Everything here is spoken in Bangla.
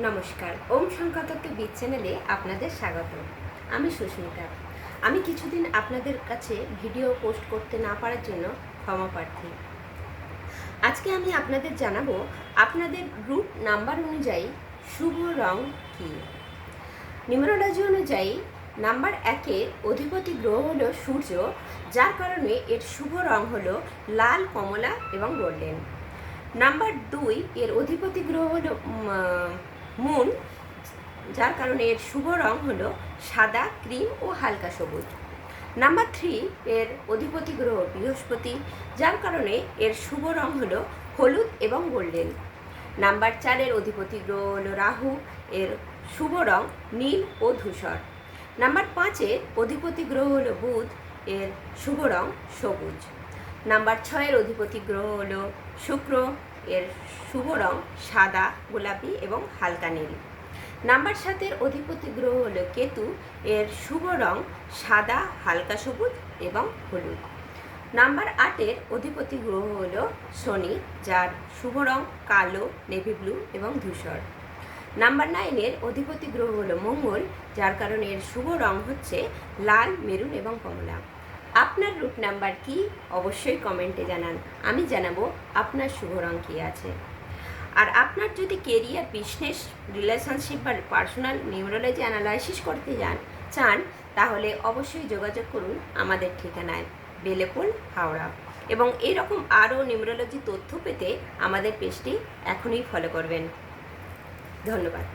নমস্কার, ওম সংখ্যাতত্ত্ববিদ চ্যানেলে আপনাদের স্বাগত। আমি সুস্মিতা। আমি কিছুদিন আপনাদের কাছে ভিডিও পোস্ট করতে না পারার জন্য ক্ষমা প্রার্থী। আজকে আমি আপনাদের জানাবো আপনাদের গ্রুপ নাম্বার অনুযায়ী শুভ রং কী। নিউমেরোলজি অনুযায়ী নাম্বার 1-এর অধিপতি গ্রহ হলো সূর্য, যার কারণে এর শুভ রং হলো লাল, কমলা এবং গোল্ডেন। নাম্বার 2 এর অধিপতি গ্রহ হলো মুন, যার কারণে এর শুভ রং হলো সাদা, ক্রিম ও হালকা সবুজ। নাম্বার 3 এর অধিপতি গ্রহ বৃহস্পতি, যার কারণে এর শুভ রং হলো হলুদ এবং গোল্ডেন। নাম্বার 4 এর অধিপতি গ্রহ হলো রাহু, এর শুভ রং নীল ও ধূসর। নাম্বার 5 এর অধিপতি গ্রহ হলো বুধ, এর শুভ রং সবুজ। নাম্বার 6 এর অধিপতি গ্রহ হলো শুক্র, এর শুভ রং সাদা, গোলাপি এবং হালকা নীল। নাম্বার 7 এর অধিপতি গ্রহ হলো কেতু, এর শুভ রং সাদা, হালকা সবুজ এবং হলুদ। নাম্বার 8 এর অধিপতি গ্রহ হলো শনি, যার শুভ রং কালো, নেভি ব্লু এবং ধূসর। নাম্বার 9 এর অধিপতি গ্রহ হলো মঙ্গল, যার কারণে এর শুভ রং হচ্ছে লাল, মেরুন এবং কমলা। আপনার রুট নাম্বার কি অবশ্যই কমেন্টে জানান, আমি জানাবো আপনার শুভ রং কী আছে। আর আপনার যদি কেরিয়ার, বিজনেস, রিলেশনশিপ বা পার্সোনাল নিউমেরোলজি অ্যানালাইসিস করতে চান তাহলে অবশ্যই যোগাযোগ করুন আমাদের ঠিকানায়, বেলেপুল, হাওড়া। এবং এরকম আরও নিউমেরোলজি তথ্য পেতে আমাদের পেজটি এখনই ফলো করবেন। ধন্যবাদ।